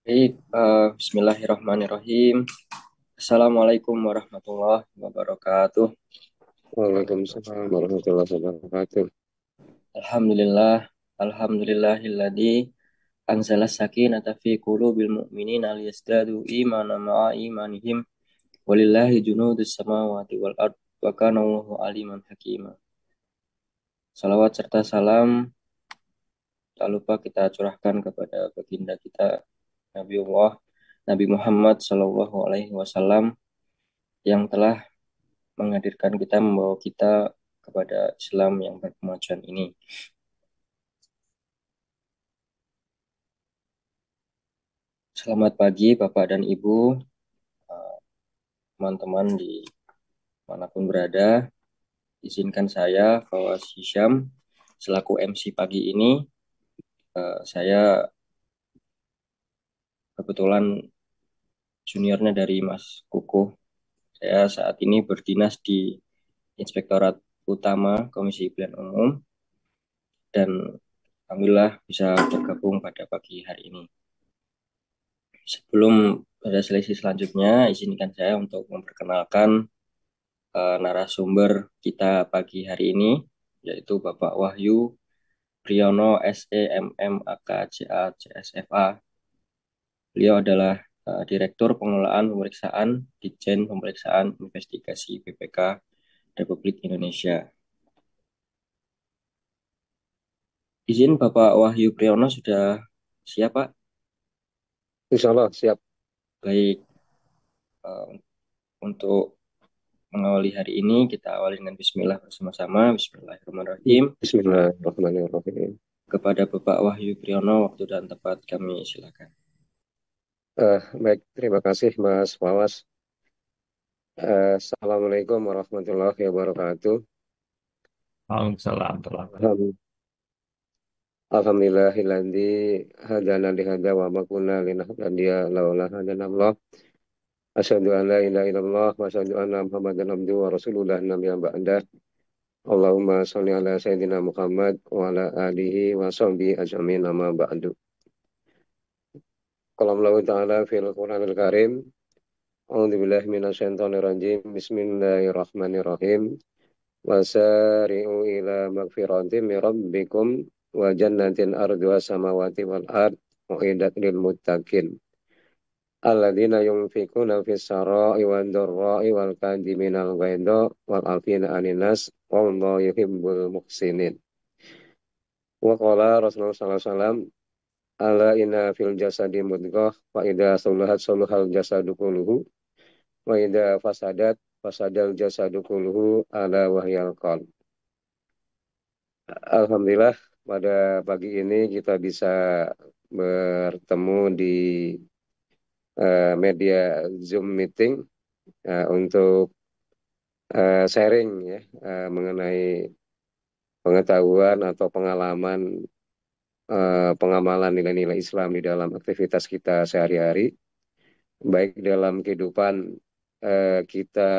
Baik, Bismillahirrahmanirrahim. Assalamualaikum warahmatullahi wabarakatuh. Waalaikumsalam warahmatullahi wabarakatuh. Alhamdulillah, alhamdulillahilladzi anzala sakinata fi qulubil mu'minina liyazdadu imanan ma'a imanihim walillahi junudus samawati wal ard wa kana Allahu aliman hakima. Salawat serta salam tak lupa kita curahkan kepada baginda kita Nabiullah Nabi Muhammad Shallallahu Alaihi Wasallam yang telah menghadirkan kita, membawa kita kepada Islam yang berkemajuan ini. Selamat pagi Bapak dan Ibu, eh, teman-teman di manapun berada. Izinkan saya, Fawaz Hisham, selaku MC pagi ini. Saya kebetulan juniornya dari Mas Kukuh. Saya saat ini berdinas di Inspektorat Utama Komisi Pemilihan Umum dan alhamdulillah bisa bergabung pada pagi hari ini. Sebelum pada seleksi selanjutnya, izinkan saya untuk memperkenalkan narasumber kita pagi hari ini, yaitu Bapak Wahyu Priyono SEMM AKCA CSFA. Beliau adalah Direktur Pengelolaan Pemeriksaan Ditjen Pemeriksaan Investigasi BPK Republik Indonesia. Izin Bapak Wahyu Priyono sudah siap, Pak? Insya Allah siap. Baik, eh, untuk mengawali hari ini kita awali dengan Bismillah bersama-sama. Bismillahirrahmanirrahim. Bismillahirrahmanirrahim. Kepada Bapak Wahyu Priyono, waktu dan tempat kami silakan. Baik, terima kasih Mas Wawas. Assalamualaikum warahmatullahi wabarakatuh. Waalaikumsalam. Alham- Alhamdulillahilladzi hadana lihada wa ma kunna linahtadiya laula hadana Allah. Asyhadu an la ilaha illallah wa asyhadu anna Muhammadan abduhu wa rasuluh nabiyyan ba'da. Allahumma shalli ala sayyidina Muhammad wa ala alihi wa sahbihi ajmain amma ba'du. Qala Allah Ta'ala fil Qur'anil Karim. A'udzubillahi minasyaitonirrajim. Bismillahirrahmanirrahim. Wasari'u ila magfiratin min rabbikum wa jannatin arduha samawati wal ard uiddat lil muttaqin. Alladzina yunfikuna fis sarai wad dharra'i wal kadhiminal ghaidha wal 'afina 'anil nas wallahu yuhibbul muhsinin. Wa qala Rasulullah sallallahu alaihi wasallam ala inna fil jasadi mudghah fa idza salahat salahal jasadu kulluhu wa idza fasadat fasadal jasadu kulluhu ala wahyal qalb. Alhamdulillah pada pagi ini kita bisa bertemu di media Zoom meeting untuk sharing ya mengenai pengetahuan atau pengalaman pengamalan nilai-nilai Islam di dalam aktivitas kita sehari-hari, baik dalam kehidupan kita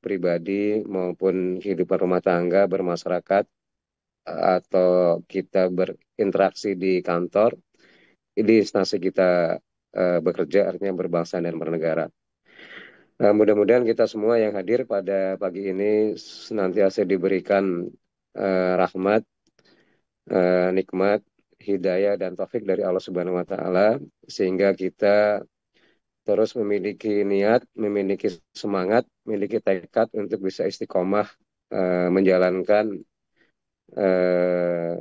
pribadi maupun kehidupan rumah tangga, bermasyarakat, atau kita berinteraksi di kantor, di instansi kita bekerja, artinya berbangsa dan bernegara. Mudah-mudahan kita semua yang hadir pada pagi ini senantiasa diberikan rahmat, nikmat, hidayah, dan taufik dari Allah Subhanahu wa Ta'ala, sehingga kita terus memiliki niat, memiliki semangat, memiliki tekad untuk bisa istiqomah menjalankan eh,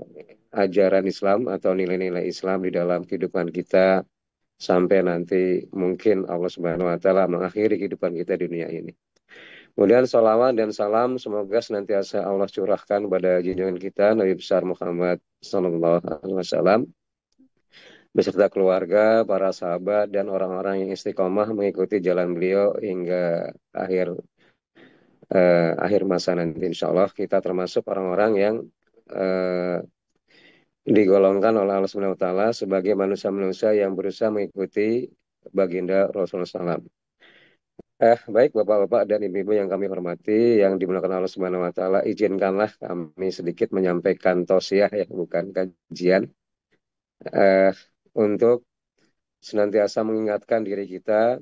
ajaran Islam atau nilai-nilai Islam di dalam kehidupan kita sampai nanti mungkin Allah Subhanahu wa taala mengakhiri kehidupan kita di dunia ini. Kemudian salawat dan salam semoga senantiasa Allah curahkan pada junjungan kita Nabi besar Muhammad sallallahu alaihi wasallam beserta keluarga, para sahabat dan orang-orang yang istiqomah mengikuti jalan beliau hingga akhir akhir masa nanti. Insya Allah kita termasuk orang-orang yang eh, digolongkan oleh Allah Subhanahu wa taala sebagai manusia-manusia yang berusaha mengikuti baginda Rasulullah SAW. Baik Bapak-bapak dan Ibu-ibu yang kami hormati, yang dimuliakan Allah Subhanahu wa taala, izinkanlah kami sedikit menyampaikan tausiah ya, bukan kajian. Eh, untuk senantiasa mengingatkan diri kita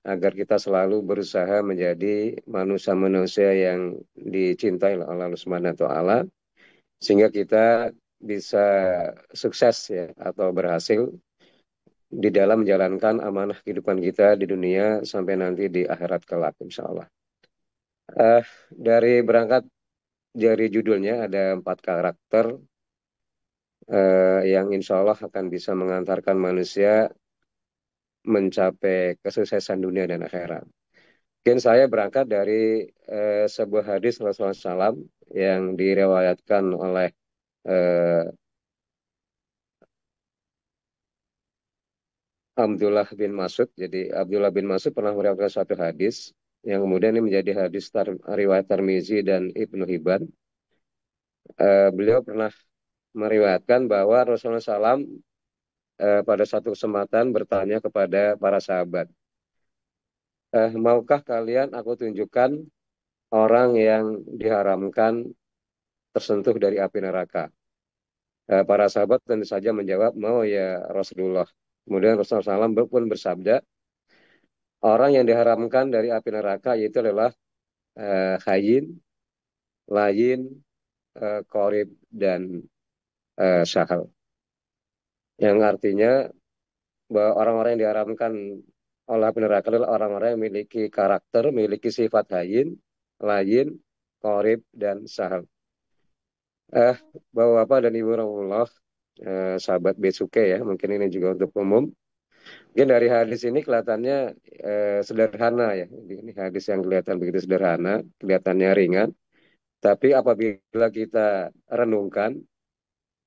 agar kita selalu berusaha menjadi manusia-manusia yang dicintai oleh Allah Subhanahu wa taala sehingga kita bisa sukses ya atau berhasil di dalam menjalankan amanah kehidupan kita di dunia sampai nanti di akhirat kelak insya Allah. Eh, dari berangkat dari judulnya ada 4 karakter yang insya Allah akan bisa mengantarkan manusia mencapai kesuksesan dunia dan akhirat. Mungkin saya berangkat dari sebuah hadis Rasulullah SAW yang diriwayatkan oleh eh, Abdullah bin Mas'ud. Jadi Abdullah bin Mas'ud pernah meriwayatkan suatu hadis yang kemudian ini menjadi hadis riwayat Tirmizi dan Ibnu Hibban. Beliau pernah meriwayatkan bahwa Rasulullah SAW pada satu kesempatan bertanya kepada para sahabat, maukah kalian aku tunjukkan orang yang diharamkan tersentuh dari api neraka? Para sahabat tentu saja menjawab, mau ya Rasulullah. Kemudian Rasulullah SAW pun bersabda, orang yang diharamkan dari api neraka yaitu adalah hayin, layin, korib, dan syahal. Yang artinya bahwa orang-orang yang diharamkan oleh api neraka adalah orang-orang yang memiliki karakter, memiliki sifat hayin, layin, korib, dan syahal. Eh, Bapak-bapak dan Ibu Rasulullah, sahabat Besuke ya, mungkin ini juga untuk umum. Mungkin dari hadis ini kelihatannya sederhana ya. Ini hadis yang kelihatan begitu sederhana, kelihatannya ringan. Tapi apabila kita renungkan,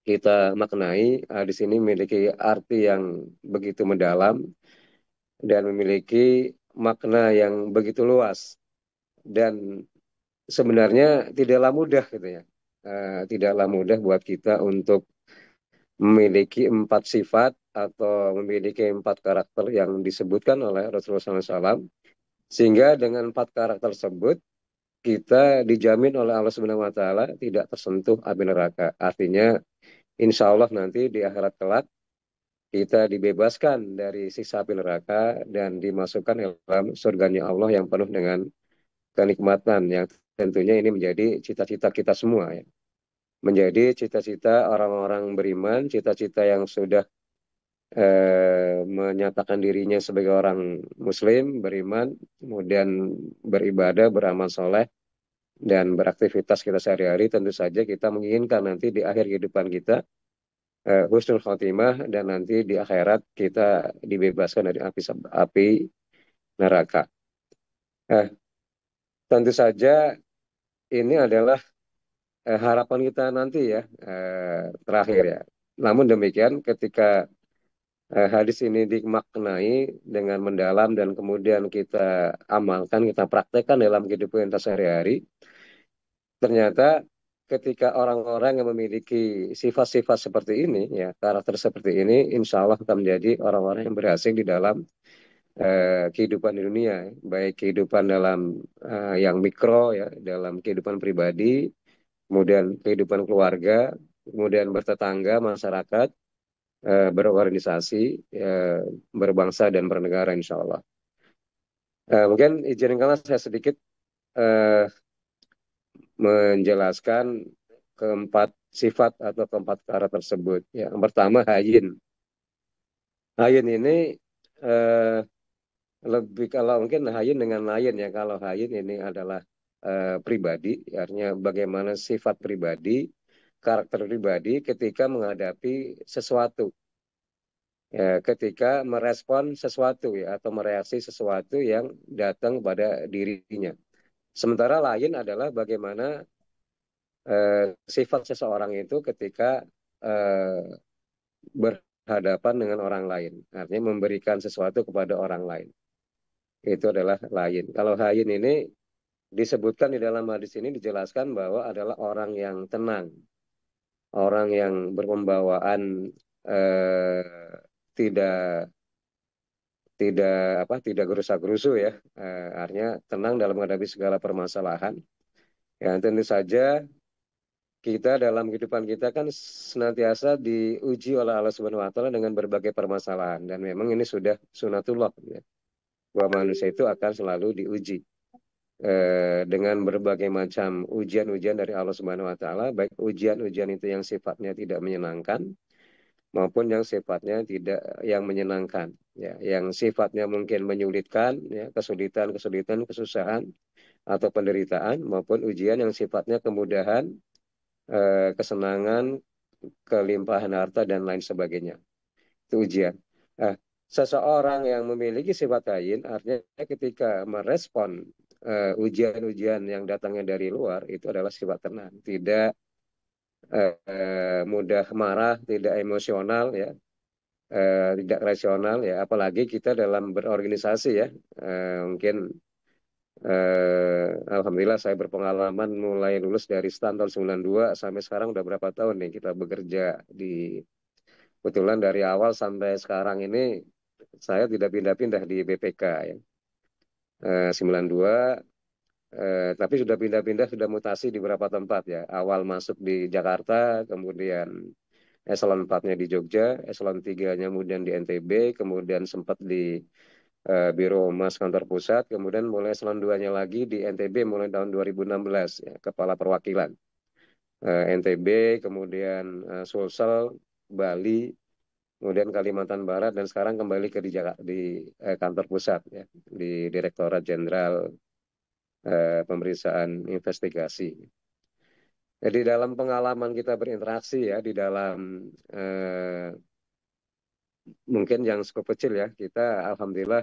kita maknai, hadis ini memiliki arti yang begitu mendalam dan memiliki makna yang begitu luas. Dan sebenarnya tidaklah mudah gitu ya. Tidaklah mudah buat kita untuk memiliki 4 sifat atau memiliki 4 karakter yang disebutkan oleh Rasulullah SAW. Sehingga dengan 4 karakter tersebut, kita dijamin oleh Allah Subhanahu Wa Taala tidak tersentuh api neraka. Artinya, insya Allah nanti di akhirat kelak, kita dibebaskan dari siksa api neraka dan dimasukkan dalam surganya Allah yang penuh dengan kenikmatan yang tentunya ini menjadi cita-cita kita semua ya. Menjadi cita-cita orang-orang beriman, cita-cita yang sudah menyatakan dirinya sebagai orang Muslim, beriman, kemudian beribadah, beramal soleh, dan beraktivitas kita sehari-hari. Tentu saja kita menginginkan nanti di akhir kehidupan kita husnul khotimah dan nanti di akhirat kita dibebaskan dari api neraka. Eh, Tentu saja ini adalah harapan kita nanti ya, terakhir ya. Namun demikian, ketika hadis ini dimaknai dengan mendalam dan kemudian kita amalkan, kita praktekkan dalam kehidupan kita sehari-hari, ternyata ketika orang-orang yang memiliki sifat-sifat seperti ini, ya karakter seperti ini, insya Allah akan menjadi orang-orang yang berhasil di dalam kehidupan di dunia, ya. Baik kehidupan dalam yang mikro, ya, dalam kehidupan pribadi, kemudian kehidupan keluarga, kemudian bertetangga, masyarakat, berorganisasi, berbangsa dan bernegara insya Allah. Mungkin izinkanlah saya sedikit eh, menjelaskan keempat sifat atau keempat karakter tersebut. Ya, yang pertama hayin. Hayin ini eh, lebih kalau mungkin hayin dengan lain ya. Kalau hayin ini adalah pribadi, artinya bagaimana sifat pribadi, karakter pribadi ketika menghadapi sesuatu. Ya, ketika merespon sesuatu ya atau mereaksi sesuatu yang datang pada dirinya. Sementara lain adalah bagaimana eh, sifat seseorang itu ketika berhadapan dengan orang lain. Artinya memberikan sesuatu kepada orang lain. Itu adalah lain. Kalau hayin ini disebutkan di dalam hadis ini dijelaskan bahwa adalah orang yang tenang, orang yang berpembawaan tidak tidak tidak gerusa-gerusu ya. Artinya tenang dalam menghadapi segala permasalahan. Ya tentu saja kita dalam kehidupan kita kan senantiasa diuji oleh Allah Subhanahu wa taala dengan berbagai permasalahan dan memang ini sudah sunatullah ya. Bahwa manusia itu akan selalu diuji dengan berbagai macam ujian-ujian dari Allah Subhanahu wa taala, baik ujian-ujian itu yang sifatnya tidak menyenangkan maupun yang sifatnya tidak yang menyenangkan ya, yang sifatnya mungkin menyulitkan ya, kesulitan, kesusahan atau penderitaan maupun ujian yang sifatnya kemudahan, kesenangan, kelimpahan harta dan lain sebagainya. Itu ujian. Nah, seseorang yang memiliki sifat hayin artinya ketika merespon ujian-ujian yang datangnya dari luar itu adalah sifat tenang, tidak mudah marah, tidak emosional ya, tidak rasional ya, apalagi kita dalam berorganisasi ya. Mungkin alhamdulillah saya berpengalaman mulai lulus dari STAN tahun 92 sampai sekarang udah berapa tahun nih kita bekerja di, kebetulan dari awal sampai sekarang ini saya tidak pindah-pindah di BPK ya. 92 tapi sudah pindah-pindah, sudah mutasi di beberapa tempat ya. Awal masuk di Jakarta, kemudian eselon 4-nya di Jogja, eselon 3-nya kemudian di NTB, kemudian sempat di Biro Humas Kantor Pusat, kemudian mulai eselon 2-nya lagi di NTB mulai tahun 2016 ya, Kepala Perwakilan NTB, kemudian Sulsel, Bali, kemudian Kalimantan Barat, dan sekarang kembali ke di kantor pusat ya, di Direktorat Jenderal Pemeriksaan Investigasi. Jadi dalam pengalaman kita berinteraksi ya di dalam mungkin yang cukup kecil ya, kita alhamdulillah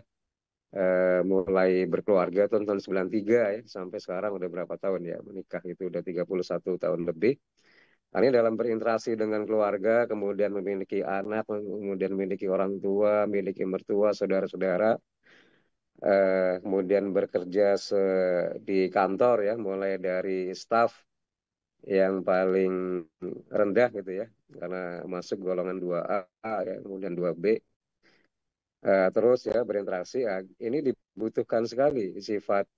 mulai berkeluarga tahun 93 ya, sampai sekarang udah berapa tahun ya, menikah itu udah 31 tahun lebih. Ini dalam berinteraksi dengan keluarga, kemudian memiliki anak, kemudian memiliki orang tua, memiliki mertua, saudara-saudara, kemudian bekerja di kantor ya, mulai dari staf yang paling rendah gitu ya, karena masuk golongan 2A ya, kemudian 2B, terus ya berinteraksi. Ini dibutuhkan sekali sifat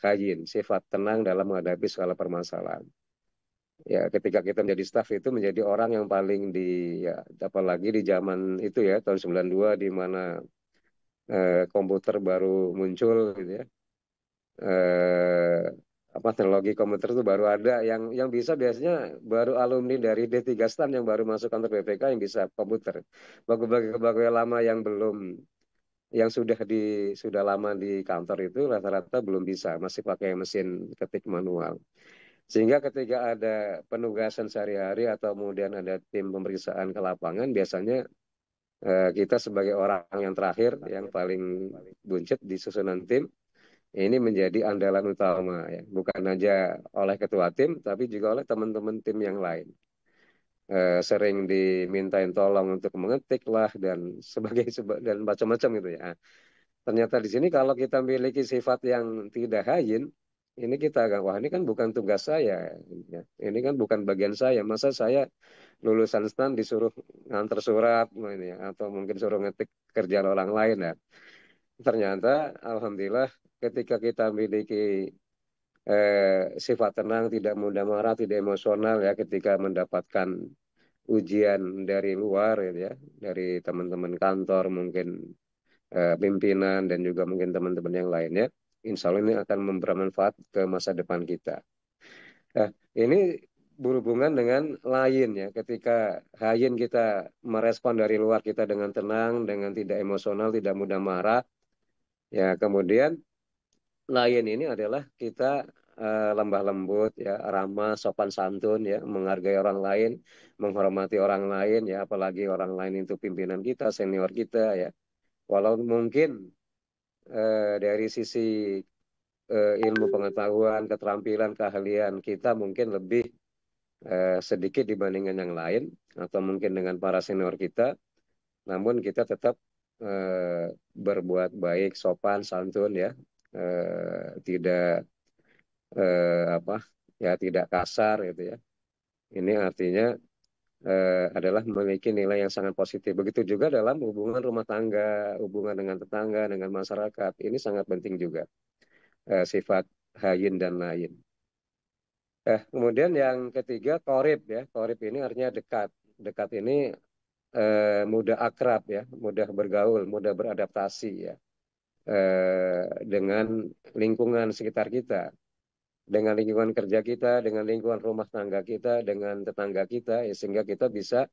hayin, sifat tenang dalam menghadapi segala permasalahan. Ya, ketika kita menjadi staf itu menjadi orang yang paling ya, apalagi di zaman itu ya, tahun 92 di mana komputer baru muncul gitu ya. Eh, Teknologi komputer itu baru ada, yang bisa biasanya baru alumni dari D3 STAN yang baru masuk kantor BPK yang bisa komputer. Pegawai lama yang belum, yang sudah lama di kantor itu rata-rata belum bisa, masih pakai mesin ketik manual. Sehingga ketika ada penugasan sehari-hari atau kemudian ada tim pemeriksaan ke lapangan, biasanya kita sebagai orang yang terakhir, yang paling buncit di susunan tim, ini menjadi andalan utama ya. Bukan aja oleh ketua tim, tapi juga oleh teman-teman tim yang lain. Sering dimintain tolong untuk mengetik lah dan dan macam-macam gitu ya. Ternyata di sini kalau kita memiliki sifat yang tidak hayin, ini kita agak, wah ini kan bukan tugas saya, ya. Ini kan bukan bagian saya. Masa saya lulusan STAN disuruh nganter surat, ini ya, atau mungkin suruh ngetik kerjaan orang lain ya. Ternyata, alhamdulillah, ketika kita memiliki sifat tenang, tidak mudah marah, tidak emosional ya, ketika mendapatkan ujian dari luar gitu ya, dari teman-teman kantor mungkin, pimpinan dan juga mungkin teman-teman yang lainnya, insya Allah ini akan bermanfaat ke masa depan kita. Nah, ini berhubungan dengan lain ya, ketika hayin kita merespon dari luar kita dengan tenang, dengan tidak emosional, tidak mudah marah, ya kemudian lain ini adalah kita lembah lembut ya, ramah, sopan santun ya, menghargai orang lain, menghormati orang lain ya, apalagi orang lain itu pimpinan kita, senior kita ya. Walau mungkin dari sisi ilmu pengetahuan, keterampilan, keahlian kita mungkin lebih sedikit dibandingkan yang lain, atau mungkin dengan para senior kita, namun kita tetap berbuat baik, sopan, santun ya, tidak apa ya, tidak kasar gitu ya. Ini artinya adalah memiliki nilai yang sangat positif. Begitu juga dalam hubungan rumah tangga, hubungan dengan tetangga, dengan masyarakat. Ini sangat penting juga sifat hayin dan lain. Kemudian yang ketiga korib ya. Korib ini artinya dekat. Dekat ini mudah akrab ya, mudah bergaul, mudah beradaptasi ya dengan lingkungan sekitar kita, dengan lingkungan kerja kita, dengan lingkungan rumah tangga kita, dengan tetangga kita, ya, sehingga kita bisa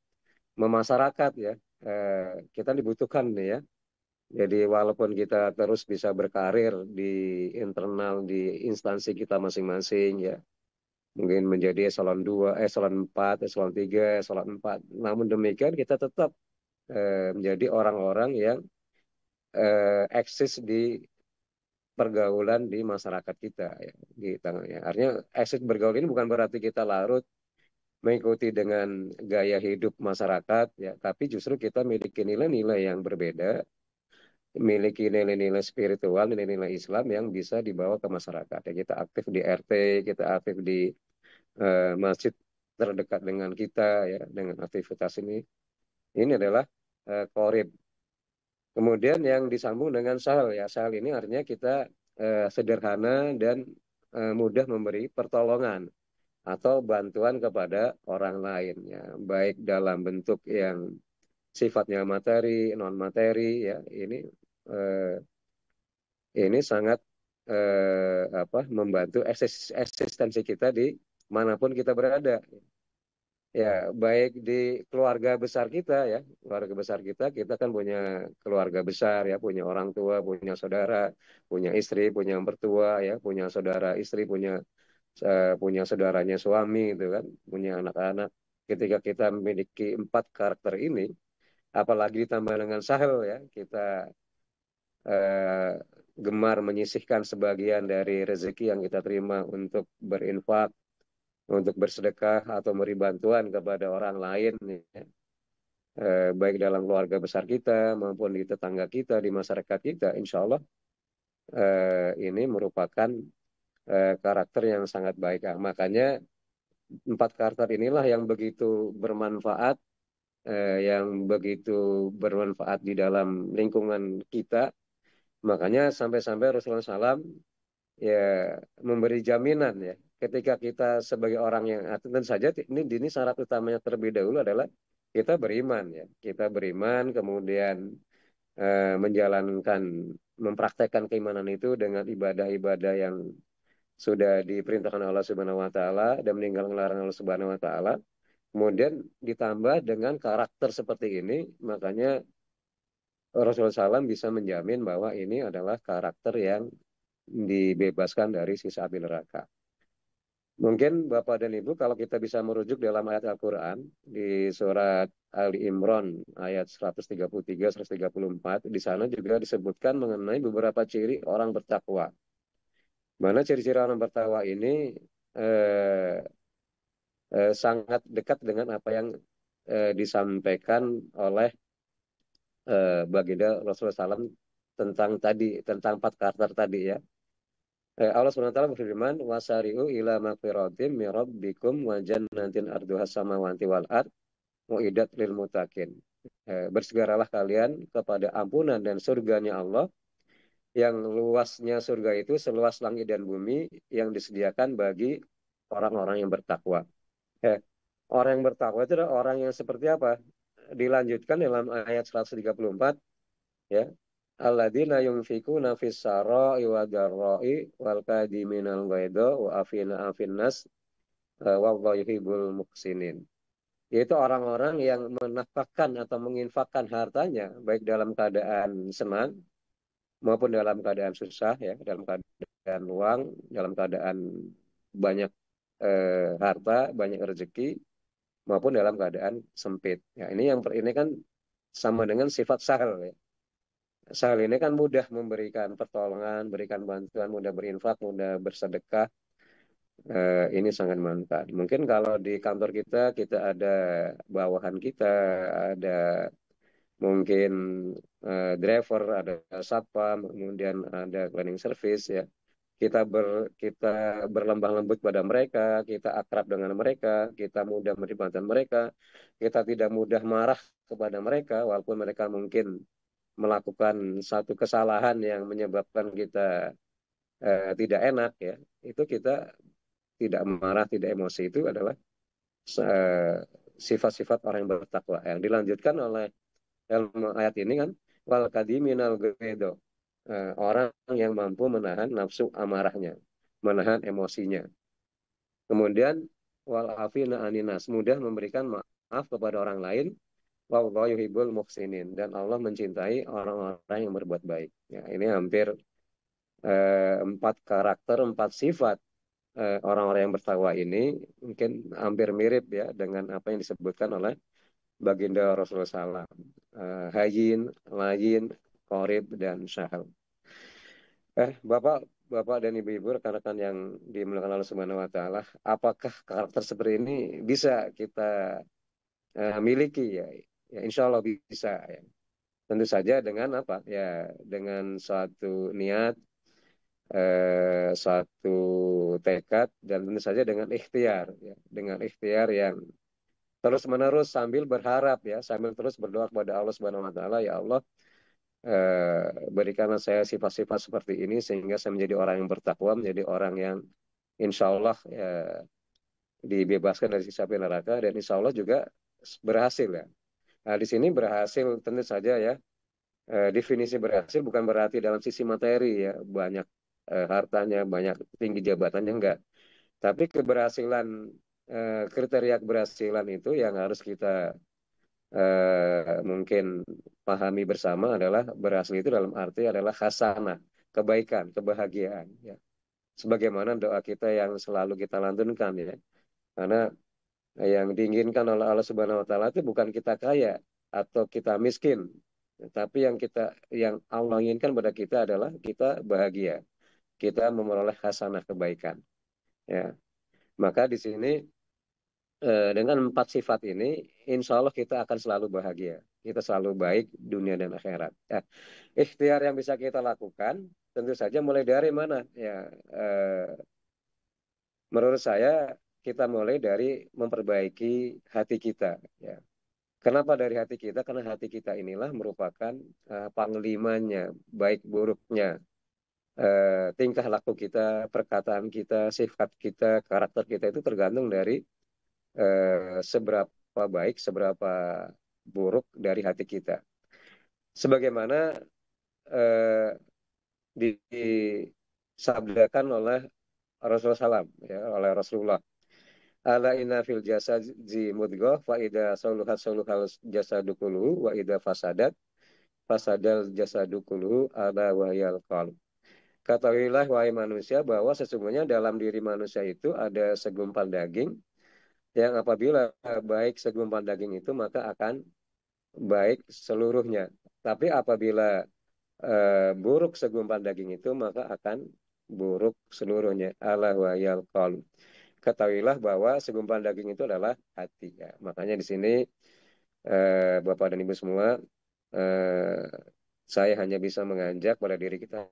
memasyarakat ya. Kita dibutuhkan nih ya. Jadi walaupun kita terus bisa berkarir di internal di instansi kita masing-masing ya, mungkin menjadi eselon 2, eselon 4, eselon 3, eselon 4. Namun demikian kita tetap menjadi orang-orang yang eksis di pergaulan di masyarakat kita ya, di tengahnya. Artinya eksis bergaul ini bukan berarti kita larut mengikuti dengan gaya hidup masyarakat ya, tapi justru kita memiliki nilai-nilai yang berbeda, memiliki nilai-nilai spiritual, nilai-nilai Islam yang bisa dibawa ke masyarakat. Ya, kita aktif di RT, kita aktif di masjid terdekat dengan kita ya, dengan aktivitas ini. Ini adalah korib. Kemudian yang disambung dengan sahal ya, sahal ini artinya kita sederhana dan mudah memberi pertolongan atau bantuan kepada orang lain ya, baik dalam bentuk yang sifatnya materi, non materi ya. Eh, ini sangat membantu eksistensi kita di manapun kita berada. Ya, baik di keluarga besar kita ya, keluarga besar kita, kita kan punya keluarga besar ya, punya orang tua, punya saudara, punya istri, punya mertua ya, punya saudara istri, punya saudaranya suami gitu kan, punya anak-anak. Ketika kita memiliki empat karakter ini, apalagi ditambah dengan sahel ya, kita eh, gemar menyisihkan sebagian dari rezeki yang kita terima untuk berinfak, untuk bersedekah atau memberi bantuan kepada orang lain ya. Baik dalam keluarga besar kita maupun di tetangga kita, di masyarakat kita, insya Allah ini merupakan karakter yang sangat baik. Nah, makanya empat karakter inilah yang begitu bermanfaat, yang begitu bermanfaat di dalam lingkungan kita. Makanya sampai-sampai Rasulullah SAW ya memberi jaminan ya, ketika kita sebagai orang yang tentu saja ini syarat utamanya terlebih dahulu adalah kita beriman ya, kita beriman kemudian menjalankan, mempraktekkan keimanan itu dengan ibadah-ibadah yang sudah diperintahkan Allah Subhanahu Wa Taala dan meninggalkan larangan Allah Subhanahu Wa Taala. Kemudian ditambah dengan karakter seperti ini, makanya Rasulullah SAW bisa menjamin bahwa ini adalah karakter yang dibebaskan dari sisa api neraka. Mungkin Bapak dan Ibu kalau kita bisa merujuk dalam ayat Al-Quran di surat Ali Imran ayat 133-134, di sana juga disebutkan mengenai beberapa ciri orang bertakwa. Mana ciri-ciri orang bertakwa ini eh, sangat dekat dengan apa yang disampaikan oleh baginda Rasulullah SAW tentang empat karakter tadi ya. Allah SWT berfirman, wasari'u ila magfiratim min rabbikum wa jannatin arduha samawati wal ard mu'idat lil mutakin. Bersegeralah kalian kepada ampunan dan surganya Allah yang luasnya surga itu seluas langit dan bumi yang disediakan bagi orang-orang yang bertakwa. Eh, Orang yang bertakwa itu adalah orang yang seperti apa? Dilanjutkan dalam ayat 134 ya. Alladzina yunfikuna fis sarai wa dharra'i wal kadiminal ghaidha wa afina afinnas wallahu yuhibbul muhsinin. Yaitu orang-orang yang menafkahkan atau menginfakkan hartanya baik dalam keadaan senang maupun dalam keadaan susah ya, dalam keadaan uang, dalam keadaan banyak harta, banyak rezeki maupun dalam keadaan sempit. Ya, ini kan sama dengan sifat sahel ya. Sahel ini kan mudah memberikan pertolongan, berikan bantuan, mudah berinfak, mudah bersedekah. Ini sangat manfaat. Mungkin kalau di kantor kita, kita ada bawahan kita, ada mungkin driver, ada satpam, kemudian ada cleaning service ya. Kita berlembah lembut pada mereka, kita akrab dengan mereka, kita mudah memberi bantuan mereka, kita tidak mudah marah kepada mereka, walaupun mereka mungkin melakukan satu kesalahan yang menyebabkan kita tidak enak ya. Itu kita tidak marah, tidak emosi itu adalah eh, sifat-sifat orang yang bertakwa. Yang dilanjutkan oleh dalam ayat ini kan wal kadiminal ghaido. Orang yang mampu menahan nafsu amarahnya, menahan emosinya. Kemudian wal afina aninas, mudah memberikan maaf kepada orang lain. Wallahu yuhibbul muhsinin, dan Allah mencintai orang-orang yang berbuat baik. Ya, ini hampir empat karakter, empat sifat orang-orang yang bertakwa ini mungkin hampir mirip ya dengan apa yang disebutkan oleh baginda Rasulullah SAW. Hayyin, layin, qorib, dan syahal. Bapak, Bapak dan Ibu-ibu, rekan-rekan yang dimuliakan Allah Subhanahu wa taala, apakah karakter seperti ini bisa kita miliki ya? Ya, insya Allah bisa ya. Tentu saja dengan apa? Ya, dengan suatu niat, suatu tekad, dan tentu saja dengan ikhtiar ya. Dengan ikhtiar yang terus-menerus sambil berharap ya, sambil terus berdoa kepada Allah Subhanahu wa taala, ya Allah, berikanlah saya sifat-sifat seperti ini sehingga saya menjadi orang yang bertakwa, menjadi orang yang insya Allah ya, dibebaskan dari siksa api neraka, dan insya Allah juga berhasil ya. Nah, di sini berhasil tentu saja ya, definisi berhasil bukan berarti dalam sisi materi ya, banyak hartanya, banyak tinggi jabatannya, enggak. Tapi keberhasilan, kriteria keberhasilan itu yang harus kita mungkin pahami bersama adalah berhasil itu dalam arti adalah hasanah, kebaikan, kebahagiaan ya. Sebagaimana doa kita yang selalu kita lantunkan ya. Karena yang diinginkan oleh Allah Subhanahu wa taala itu bukan kita kaya atau kita miskin, tapi yang Allah inginkan pada kita adalah kita bahagia, kita memperoleh hasanah kebaikan ya. Maka di sini dengan empat sifat ini, insya Allah kita akan selalu bahagia. Kita selalu baik dunia dan akhirat. Ya, ikhtiar yang bisa kita lakukan, tentu saja mulai dari mana? Ya, menurut saya kita mulai dari memperbaiki hati kita. Ya. Kenapa dari hati kita? Karena hati kita inilah merupakan panglimanya, baik buruknya, tingkah laku kita, perkataan kita, sifat kita, karakter kita itu tergantung dari seberapa baik, seberapa buruk dari hati kita. Sebagaimana eh, disabdakan oleh Rasulullah SAW, ya, oleh Rasulullah. Ala inna fil jasadi mudghah fa idza saluhat saluhal jasadu kulluhu wa idza fasadat fasadal jasadu kulluhu ala wahyal qalb. Ketahuilah wahai manusia bahwa sesungguhnya dalam diri manusia itu ada segumpal daging yang apabila baik segumpal daging itu maka akan baik seluruhnya. Tapi apabila buruk segumpal daging itu maka akan buruk seluruhnya. Ala wahyal qalb. Ketahuilah bahwa segumpal daging itu adalah hati ya. Makanya di sini Bapak dan Ibu semua, eh, saya hanya bisa mengajak pada diri kita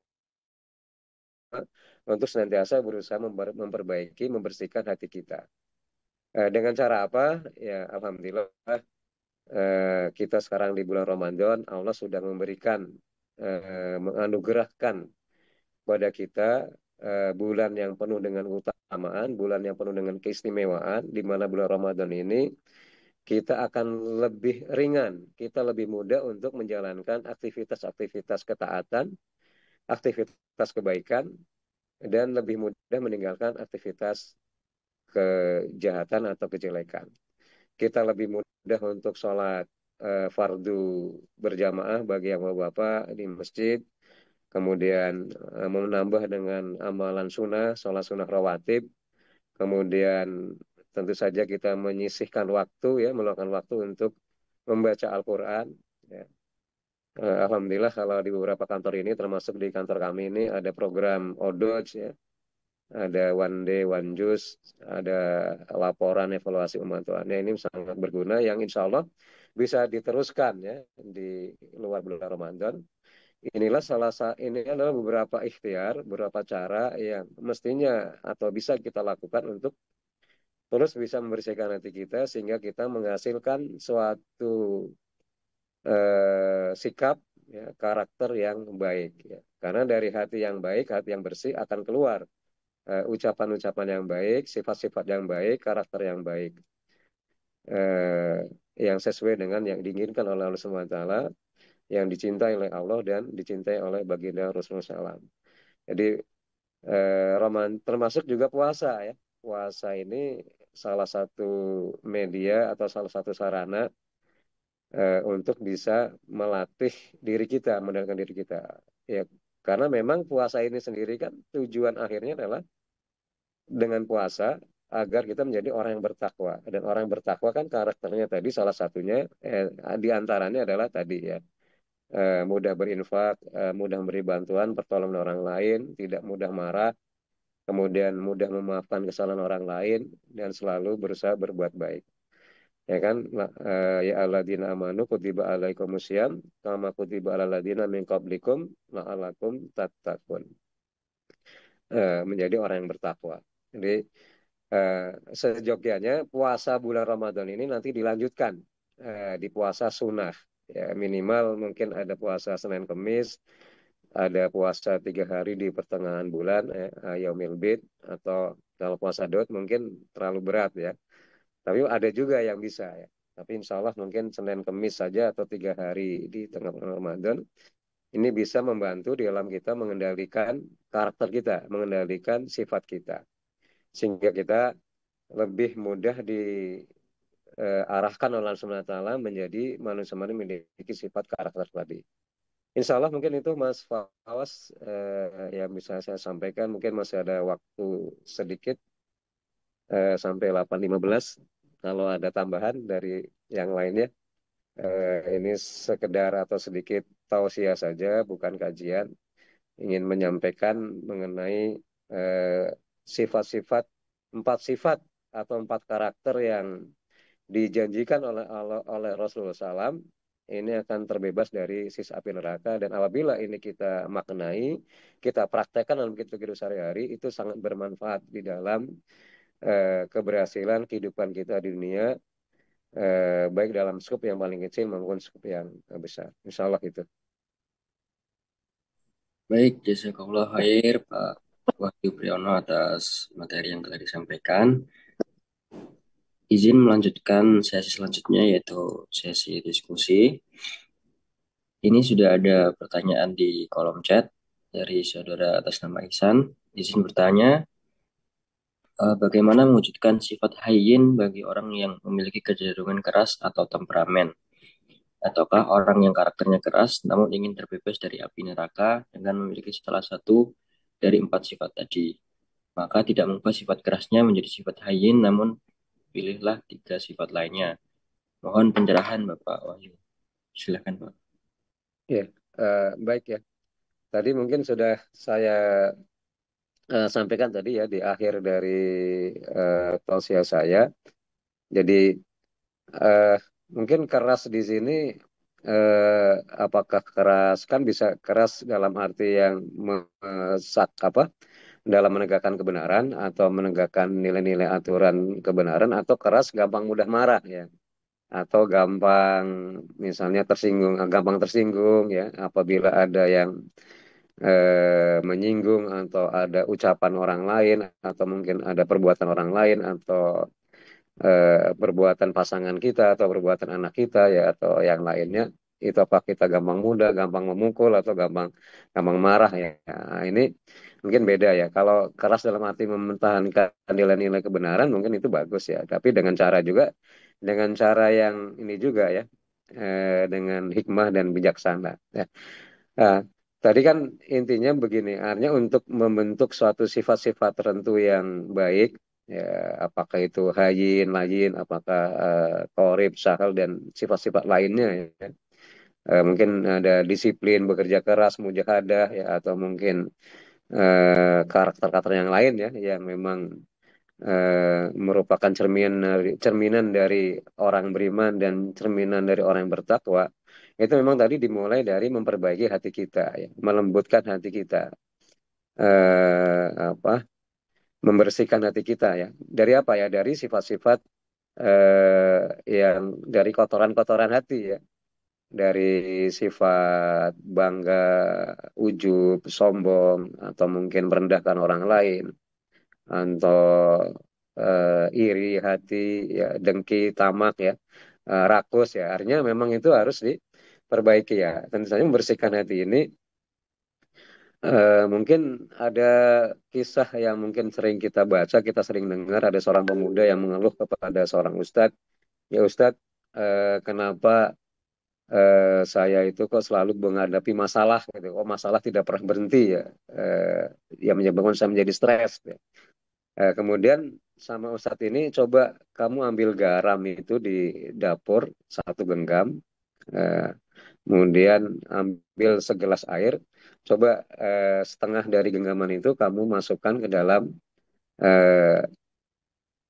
untuk senantiasa berusaha memperbaiki, membersihkan hati kita. Dengan cara apa? Ya, alhamdulillah kita sekarang di bulan Ramadan, Allah sudah memberikan, menganugerahkan pada kita bulan yang penuh dengan keutamaan, bulan yang penuh dengan keistimewaan, di mana bulan Ramadan ini kita akan lebih ringan, kita lebih mudah untuk menjalankan aktivitas-aktivitas ketaatan, aktivitas kebaikan, dan lebih mudah meninggalkan aktivitas kejahatan atau kejelekan. Kita lebih mudah untuk sholat fardu berjamaah bagi yang bapak di masjid, kemudian menambah dengan amalan sunnah, sholat sunnah rawatib, kemudian tentu saja kita menyisihkan waktu ya, meluangkan waktu untuk membaca Al-Quran. Ya. Alhamdulillah kalau di beberapa kantor ini, termasuk di kantor kami ini ada program ODOJ ya, ada One Day One Juice, ada laporan evaluasi pemantauannya, ini sangat berguna yang insya Allah bisa diteruskan ya di luar bulan Ramadan. Ini adalah beberapa ikhtiar, beberapa cara yang mestinya atau bisa kita lakukan untuk terus bisa membersihkan hati kita sehingga kita menghasilkan suatu sikap ya, karakter yang baik ya. Karena dari hati yang baik, hati yang bersih akan keluar ucapan-ucapan yang baik, sifat-sifat yang baik, karakter yang baik, eh, yang sesuai dengan yang diinginkan oleh Allah Subhanahu wa taala, yang dicintai oleh Allah dan dicintai oleh baginda Rasulullah SAW. Jadi termasuk juga puasa ya. Puasa ini salah satu media atau salah satu sarana untuk bisa melatih diri kita, mengendalikan diri kita. Ya, karena memang puasa ini sendiri kan tujuan akhirnya adalah dengan puasa agar kita menjadi orang yang bertakwa. Dan orang yang bertakwa kan karakternya tadi salah satunya di antaranya adalah tadi ya, mudah berinfak, mudah memberi bantuan, pertolongan orang lain, tidak mudah marah, kemudian mudah memaafkan kesalahan orang lain dan selalu berusaha berbuat baik. Ya kan, ya alladzina amanu kutiba alaikumusiyam kama kutiba alal ladzina min qablikum la'allakum tattaqun. Menjadi orang yang bertakwa. Jadi eh, sejogjanya puasa bulan Ramadan ini nanti dilanjutkan di puasa sunnah. Ya, minimal mungkin ada puasa Senin Kemis, ada puasa 3 hari di pertengahan bulan, Yaumil Bid, atau kalau puasa Daud mungkin terlalu berat ya. Tapi ada juga yang bisa ya. Tapi insya Allah mungkin Senin Kemis saja atau 3 hari di tengah bulan Ramadan ini bisa membantu di dalam kita mengendalikan karakter kita, mengendalikan sifat kita, sehingga kita lebih mudah diarahkan oleh Allah Subhanahu wa taala menjadi manusia yang memiliki sifat karakter tadi. Insya Allah mungkin itu Mas Fawas yang bisa saya sampaikan. Mungkin masih ada waktu sedikit sampai 8.15. Kalau ada tambahan dari yang lainnya, ini sekedar atau sedikit tausiah saja, bukan kajian. Ingin menyampaikan mengenai eh, sifat-sifat, 4 sifat atau 4 karakter yang dijanjikan oleh Rasulullah SAW ini akan terbebas dari sisa api neraka, dan apabila ini kita maknai, kita praktekkan dalam kehidupan sehari-hari, itu sangat bermanfaat di dalam keberhasilan kehidupan kita di dunia, baik dalam skop yang paling kecil maupun skop yang besar. Insya Allah itu. Baik, jazakallah khair Pak Wahyu Priyono atas materi yang telah disampaikan. Izin melanjutkan sesi selanjutnya yaitu sesi diskusi. Ini sudah ada pertanyaan di kolom chat dari saudara atas nama Ihsan. Izin bertanya, bagaimana mewujudkan sifat hayyin bagi orang yang memiliki kecenderungan keras atau temperamen? Ataukah orang yang karakternya keras namun ingin terbebas dari api neraka dengan memiliki salah satu dari 4 sifat tadi? Maka tidak mengubah sifat kerasnya menjadi sifat hayyin, namun pilihlah 3 sifat lainnya. Mohon pencerahan Bapak Wahyu. Silakan Pak. Ya, baik ya. Tadi mungkin sudah saya sampaikan tadi ya di akhir dari tausiah saya. Jadi eh, mungkin keras di sini apakah keras kan bisa keras dalam arti yang apa dalam menegakkan kebenaran atau menegakkan nilai-nilai aturan kebenaran, atau keras gampang mudah marah ya, atau gampang misalnya tersinggung, gampang tersinggung ya apabila ada yang menyinggung atau ada ucapan orang lain atau mungkin ada perbuatan orang lain atau perbuatan pasangan kita atau perbuatan anak kita ya atau yang lainnya, itu apa kita gampang mudah, gampang memukul atau gampang gampang marah ya. Nah, ini mungkin beda ya. Kalau keras dalam arti mempertahankan nilai-nilai kebenaran mungkin itu bagus ya. Tapi dengan cara juga, dengan cara yang ini juga ya, dengan hikmah dan bijaksana. Ya. Nah, tadi kan intinya begini, artinya untuk membentuk suatu sifat-sifat tertentu yang baik, ya, apakah itu hayin, layin, apakah qorib, sahal, dan sifat-sifat lainnya, ya. Mungkin ada disiplin, bekerja keras, mujahadah, ya, atau mungkin karakter-karakter yang lain, ya, yang memang merupakan cerminan dari orang beriman dan cerminan dari orang yang bertakwa. Itu memang tadi dimulai dari memperbaiki hati kita, ya, melembutkan hati kita, apa, membersihkan hati kita ya. Dari apa ya? Dari sifat-sifat yang dari kotoran-kotoran hati ya. Dari sifat bangga, ujub, sombong, atau mungkin merendahkan orang lain, atau iri hati, ya dengki, tamak, ya rakus, ya artinya memang itu harus diperbaiki ya. Tentu saja membersihkan hati ini mungkin ada kisah yang mungkin sering kita baca, kita sering dengar ada seorang pemuda yang mengeluh kepada seorang ustadz, ya ustadz, kenapa saya itu kok selalu menghadapi masalah gitu, kok masalah tidak pernah berhenti ya, yang menyebabkan saya menjadi stres. Ya. Kemudian sama Ustadz ini coba kamu ambil garam itu di dapur 1 genggam, eh, kemudian ambil segelas air, coba setengah dari genggaman itu kamu masukkan ke dalam eh,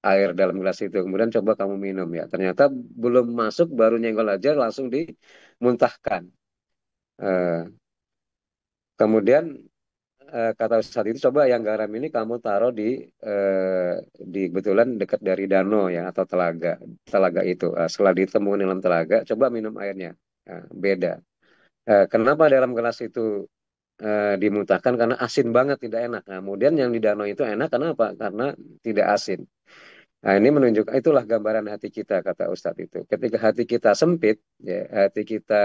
air dalam gelas itu, kemudian coba kamu minum ya. Ternyata belum masuk, baru nyenggol aja langsung dimuntahkan. Eh, kemudian kata Ustadz itu coba yang garam ini kamu taruh di kebetulan dekat dari danau ya atau telaga telaga itu. Setelah ditemukan dalam telaga, coba minum airnya. Beda. Kenapa dalam gelas itu dimuntahkan? Karena asin banget, tidak enak. Nah, kemudian yang di danau itu enak, kenapa? Karena tidak asin. Nah, ini menunjukkan itulah gambaran hati kita, kata Ustadz itu. Ketika hati kita sempit, ya, hati kita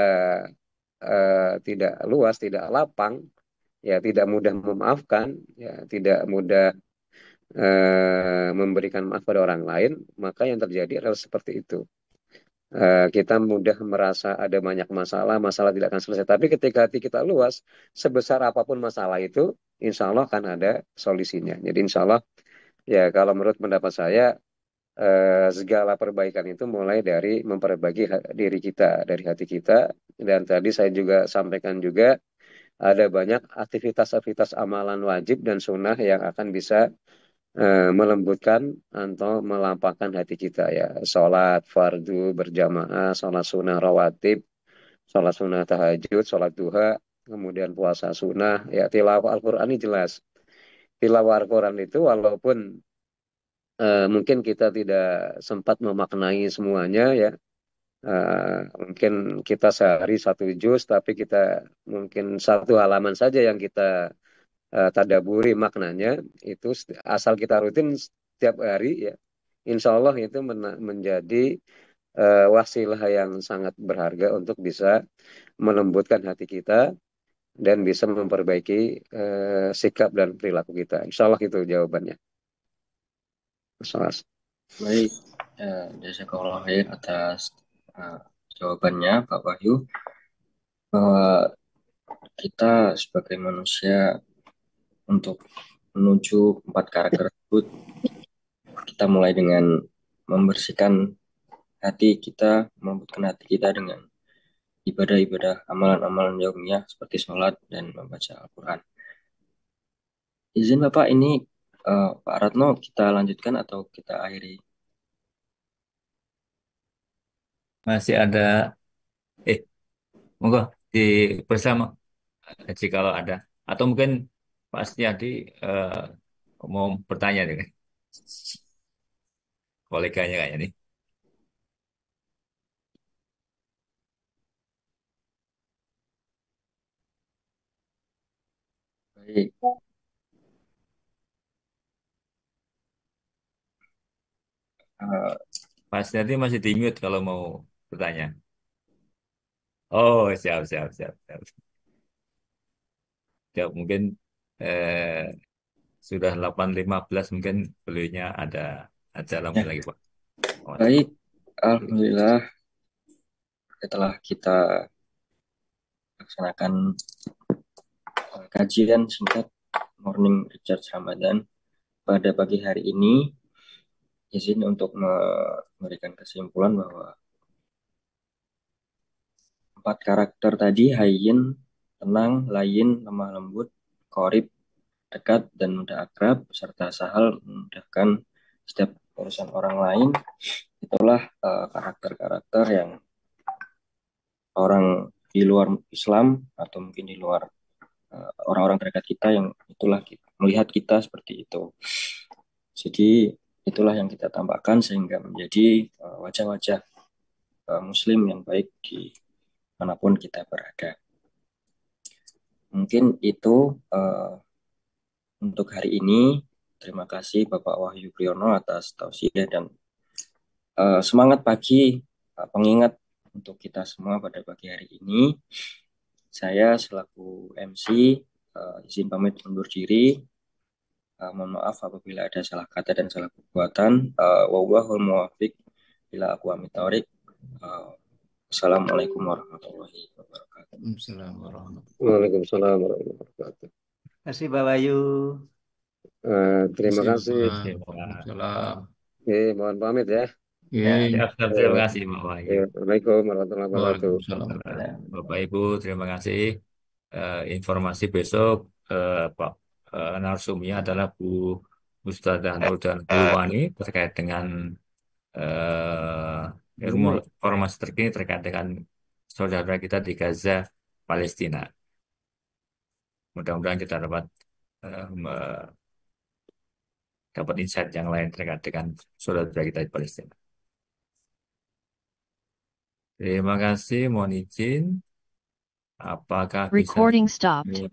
tidak luas, tidak lapang, ya tidak mudah memaafkan, ya tidak mudah memberikan maaf pada orang lain, maka yang terjadi adalah seperti itu. Kita mudah merasa ada banyak masalah, masalah tidak akan selesai. Tapi ketika hati kita luas, sebesar apapun masalah itu, insya Allah akan ada solusinya. Jadi insya Allah, ya kalau menurut pendapat saya, segala perbaikan itu mulai dari memperbaiki diri kita, dari hati kita. Dan tadi saya juga sampaikan juga, ada banyak aktivitas-aktivitas amalan wajib dan sunnah yang akan bisa melembutkan atau melampahkan hati kita ya. Sholat fardu berjamaah, sholat sunnah rawatib, sholat sunnah tahajud, sholat duha, kemudian puasa sunnah, ya tilawah Al-Quran ini jelas. Tilawah Al-Quran itu walaupun mungkin kita tidak sempat memaknai semuanya ya. Mungkin kita sehari 1 juz, tapi kita mungkin 1 halaman saja yang kita tadaburi maknanya, itu asal kita rutin setiap hari ya, insya Allah itu menjadi wasilah yang sangat berharga untuk bisa melembutkan hati kita dan bisa memperbaiki sikap dan perilaku kita. Insya Allah itu jawabannya. Mas. Baik, jazakallah khair atas eh, jawabannya Pak Wahyu, bahwa kita sebagai manusia untuk menuju 4 karakter tersebut, kita mulai dengan membersihkan hati kita, membuatkan hati kita dengan ibadah-ibadah, amalan-amalan yaumiyah seperti sholat dan membaca Al-Quran. Izin Bapak, ini Pak Ratno kita lanjutkan atau kita akhiri? Masih ada, eh, monggo di bersama kalau ada. Atau mungkin Pak Setiadi eh, mau bertanya nih, koleganya kayaknya nih. Baik, eh, Pak Setiadi masih di mute kalau mau bertanya. Oh, siap, siap, siap, siap. Siap, mungkin eh, sudah 8.15 mungkin beliaunya ada lampu ya, lagi, Pak. Oh, baik. Alhamdulillah setelah kita laksanakan kajian singkat Morning Recharge Ramadan pada pagi hari ini, izin untuk memberikan kesimpulan bahwa 4 karakter tadi, hayyin, tenang, layin, lemah lembut, qorib, dekat dan mudah akrab, serta sahal, memudahkan setiap urusan orang lain, itulah karakter-karakter yang orang di luar Islam atau mungkin di luar orang-orang terdekat kita yang itulah melihat kita seperti itu. Jadi itulah yang kita tambahkan sehingga menjadi wajah-wajah Muslim yang baik di manapun kita berada. Mungkin itu untuk hari ini. Terima kasih Bapak Wahyu Priyono atas tausiah dan semangat pagi pengingat untuk kita semua pada pagi hari ini. Saya selaku MC izin pamit undur diri. Mohon maaf apabila ada salah kata dan salah perbuatan. Wallahul muwaffiq ila aqwamit thoriq. Assalamualaikum warahmatullahi wabarakatuh. Waalaikumsalam warahmatullahi Waalaikumsalam warahmatullahi wabarakatuh. Terima kasih Pak Bayu. Terima Terima kasih. Waalaikumsalam. Mohon pamit ya. Ya, Yeay. terima kasih Pak Wahyu. Assalamualaikum warahmatullahi wabarakatuh. Waalaikumsalam. Bapak Ibu, terima kasih. Informasi besok Pak narsumnya adalah Bu Ustadzah Nur dan Bu Wani terkait dengan informasi terkini terkait dengan saudara kita di Gaza, Palestina. Mudah-mudahan kita dapat dapat insight yang lain terkait dengan saudara kita di Palestina. Terima kasih, mohon izin. Apakah bisa Recording stopped.